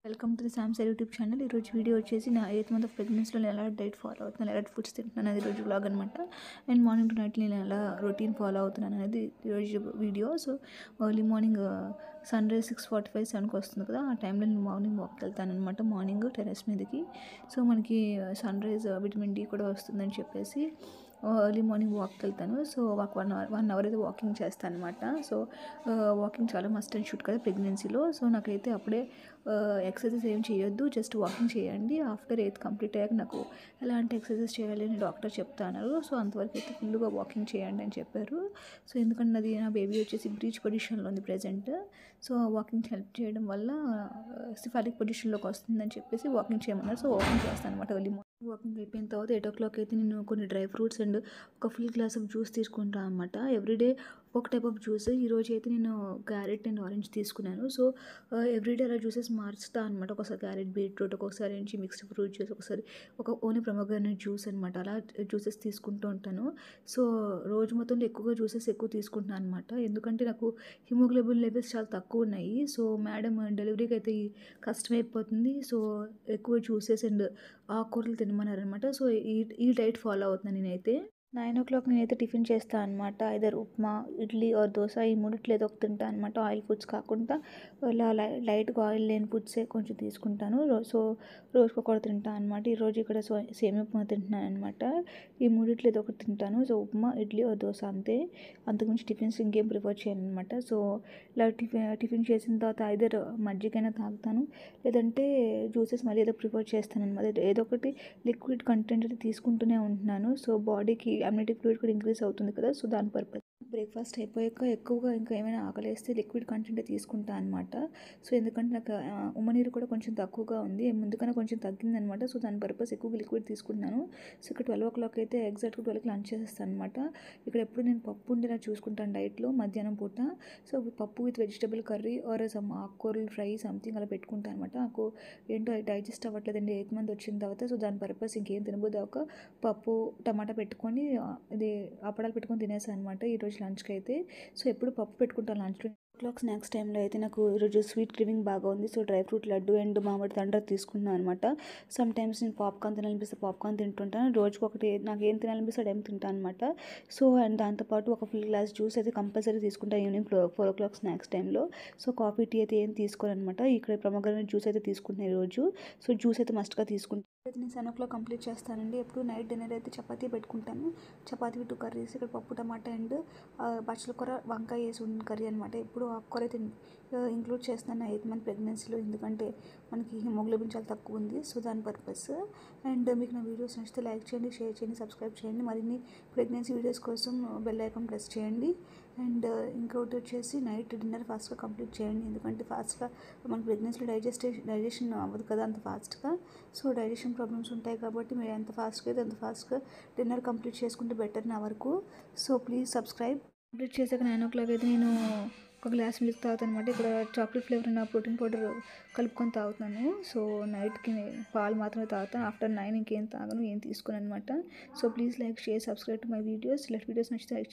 Welcome to the సామ్సర్ YouTube channel. ఈరోజు video వచ్చేసి నా 8th మంత్ ఆఫ్ ప్రెగ్నెన్సీలో నేను ఎలా డైట్ ఫాలో అవుతున్నాను, ఎలా ఫుడ్స్ తింటున్నాను అనేది ఈరోజు వ్లాగ్ అనమాట. అండ్ మార్నింగ్ టు నైట్ నేను ఎలా రొటీన్ ఫాలో అవుతున్నాను అనేది ఈరోజు వీడియో. So early morning sunrise 6:45, 7కి వస్తుంది కదా, ఆ టైంలో నేను మార్నింగ్ వాక్కి వెళ్తాను అనమాట. మార్నింగ్ టెర్రస్ మీదకి. సో మనకి సన్ రైజ్ విటమిన్ డి కూడా వస్తుందని చెప్పేసి ఎర్లీ మార్నింగ్ వాక్కి వెళ్తాను. సో వన్ అవర్ అయితే వాకింగ్ చేస్తాను అనమాట. సో వాకింగ్ చాలా మస్ట్ అండ్ షుడ్ కదా ప్రెగ్నెన్సీలో. సో నాకైతే అప్పుడే ఎక్సర్సైజ్ ఏం చేయొద్దు, జస్ట్ వాకింగ్ చేయండి. ఆఫ్టర్ 8th కంప్లీట్ అయ్యాక నాకు ఎలాంటి ఎక్సర్సైజ్ చేయాలి అని డాక్టర్ చెప్తున్నారు. సో అంతవరకు అయితే ఫుల్గా వాకింగ్ చేయండి అని చెప్పారు. సో ఎందుకంటే అది నా బేబీ వచ్చేసి బ్రీచ్ పొజిషన్లో ఉంది ప్రజెంట్. సో వాకింగ్ హెల్ప్ చేయడం వల్ల సిఫాలిక్ పొజిషన్లోకి వస్తుందని చెప్పేసి వాకింగ్ చేయమన్నారు. సో వాకింగ్ చేస్తాను అనమాట. ఎర్లీ మార్నింగ్ వాకింగ్ అయిపోయిన తర్వాత 8 o'clock అయితే నేను కొన్ని డ్రై ఫ్రూట్స్ అండ్ ఒక ఫుల్ గ్లాస్ ఆఫ్ జ్యూస్ తీసుకుంటాను అనమాట. ఎవ్రీడే ఒక టైప్ ఆఫ్ జ్యూస్. ఈరోజు అయితే నేను క్యారెట్ అండ్ ఆరెంజ్ తీసుకున్నాను. సో ఎవ్రీడే అలా జ్యూసెస్ మారుస్తా అనమాట. ఒకసారి క్యారెట్ బీట్రూట్, ఒక్కొక్కసారి నుంచి మిక్స్డ్ ఫ్రూట్ జ్యూస్, ఒకసారి ఓన్లీ ప్రొమోగ్రానేట్ జ్యూస్ అనమాట. అలా జ్యూసెస్ తీసుకుంటూ ఉంటాను. సో రోజు మొత్తంలో ఎక్కువగా జ్యూసెస్ ఎక్కువ తీసుకుంటున్నాను అనమాట. ఎందుకంటే నాకు హిమోగ్లోబిన్ లెవెల్స్ చాలా తక్కువ ఉన్నాయి. సో మేడం డెలివరీకి అయితే కష్టమైపోతుంది. సో ఎక్కువ జ్యూసెస్ అండ్ ఆకుకూరలు తినమన్నారనమాట. సో ఈ డైట్ ఫాలో అవుతున్నాను నేనైతే. 9 o'clock నేనైతే టిఫిన్ చేస్తాను అనమాట. ఐదర్ ఉప్మా, ఇడ్లీ ఆర్ దోశ, ఈ మూడిట్లో ఏదో ఒకటి తింటాను అనమాట. ఆయిల్ ఫుడ్స్ కాకుండా ఇలా లైట్గా ఆయిల్ లేని ఫుడ్సే కొంచెం తీసుకుంటాను. సో రోజుకి ఒకటి తింటాను అనమాట. ఈరోజు ఇక్కడ సేమియా ఉప్మా తింటున్నాను అనమాట. ఈ మూడిట్లో ఏదో ఒకటి తింటాను. సో ఉప్మా, ఇడ్లీ ఆర్ దోశ అంతే. అంతకుమించి టిఫిన్స్ ఇంకేం ప్రిఫర్ చేయను అనమాట. సో ఇలా టిఫిన్ చేసిన తర్వాత ఐదర్ మజ్జిగైనా తాగుతాను, లేదంటే జ్యూసెస్ మళ్ళీ ఏదో ప్రిఫర్ చేస్తాను అనమాట. ఏదో ఒకటి లిక్విడ్ కంటెంట్ అయితే తీసుకుంటూనే ఉంటున్నాను. సో బాడీకి అమ్యూనిటీ ఫ్లూయిడ్ కూడా ఇంక్రీజ్ అవుతుంది కదా. సో దాని పర్పస్ బ్రేక్ఫాస్ట్ అయిపోయాక ఎక్కువగా ఇంకా ఏమైనా ఆకలిస్తే లిక్విడ్ కంటెంట్ తీసుకుంటాను అనమాట. సో ఎందుకంటే నాకు ఉమ్మనీరు కూడా కొంచెం తక్కువగా ఉంది, ముందుకన్నా కొంచెం తగ్గింది అనమాట. సో దాని పర్పస్ ఎక్కువగా లిక్విడ్ తీసుకుంటున్నాను. సో ఇక్కడ 12 o'clock అయితే ఎగ్జాక్ట్గా 12కి లంచ్ చేసేస్తాను అనమాట. ఇక్కడ ఎప్పుడు నేను పప్పు ఉండేలా చూసుకుంటాను డైట్లో మధ్యాహ్నం పూట. సో పప్పు with vegetable curry or some ఆకుకూరలు ఫ్రై సంథింగ్ అలా పెట్టుకుంటాను అనమాట. నాకు ఏంటో డైజెస్ట్ అవ్వట్లేదండి 8th month వచ్చిన తర్వాత. సో దాని పర్పస్ ఇంకేం తినబోదు ఒక పప్పు టమాటా పెట్టుకొని ఇది అప్పడాలు పెట్టుకొని తినేసాను అనమాట ఈరోజు లంచ్కి అయితే. సో ఎప్పుడు పప్పు పెట్టుకుంటాను లంచ్లో. క్లాక్ స్నాక్స్ టైంలో అయితే నాకు ఈరోజు స్వీట్ క్రీమింగ్ బాగా ఉంది. So dry fruit laddu and మామిడి తండ్ర తీసుకుంటున్నాను అనమాట. సమ్ టైమ్స్ నేను పాప్కార్న్ తినాలనిపిస్తే పాప్కార్న్ తింటుంటాను. రోజుకి ఒకటి నాకు ఏం తినాలనిపిస్తే అదేం తింటాను అనమాట. సో అండ్ దాంతోపాటు ఒక ఫుల్ గ్లాస్ జ్యూస్ అయితే కంపల్సరీ తీసుకుంటాను ఈవినింగ్ 4 o'clock స్నాక్స్ టైంలో. సో కాఫీ టీ అయితే ఏం తీసుకోను అనమాట. ఇక్కడ ప్రొమోగ్రానేట్ జ్యూస్ అయితే తీసుకుంటున్నాను ఈరోజు. సో జ్యూస్ అయితే మస్ట్గా తీసుకుంటాను. అయితే నేను 7 o'clock కంప్లీట్ చేస్తానండి. ఎప్పుడు నైట్ డిన్నర్ అయితే చపాతీ పెట్టుకుంటాను. చపాతీ 2 కర్రీస్, ఇక్కడ పప్పు టమాటా అండ్ బచ్చల కూర వంకాయ వేసి ఉన్న కర్రీ అనమాట. ఎప్పుడు ఆకుకూర అయితే ఇంక్లూడ్ చేస్తున్నాను 8th month ప్రెగ్నెన్సీలో, ఎందుకంటే మనకి హిమోగ్లోబిన్ చాలా తక్కువ ఉంది. సో దాని పర్పస్. అండ్ మీకు నా వీడియోస్ నచ్చితే లైక్ చేయండి, షేర్ చేయండి, సబ్స్క్రైబ్ చేయండి. మరిన్ని ప్రెగ్నెన్సీ వీడియోస్ కోసం బెల్ ఐకాన్ ప్రెస్ చేయండి. అండ్ ఇంకొకటి వచ్చేసి నైట్ డిన్నర్ ఫాస్ట్గా కంప్లీట్ చేయండి, ఎందుకంటే ఫాస్ట్గా మన ప్రెగ్నెన్సీలో డైజెషన్ అవ్వదు కదా అంత ఫాస్ట్గా. సో డైజెషన్ ప్రాబ్లమ్స్ ఉంటాయి కాబట్టి మీరు ఎంత ఫాస్ట్గా అయితే అంత ఫాస్ట్గా డిన్నర్ కంప్లీట్ చేసుకుంటే బెటర్ నా వరకు. So please subscribe. కంప్లీట్ చేశాక 9 o'clock అయితే నేను ఒక గ్లాస్ మిల్క్ తాగుతాను అనమాట. ఇక్కడ చాక్లెట్ ఫ్లేవర్ ఉన్న ప్రోటీన్ పౌడర్ కలుపుకొని తాగుతాను. సో నైట్కి పాలు మాత్రమే తాగుతాను. ఆఫ్టర్ 9 ఇంకేం తాగను, ఏం తీసుకోను అనమాట. So please like, share, subscribe to my videos. Videos నచ్చితే లైక్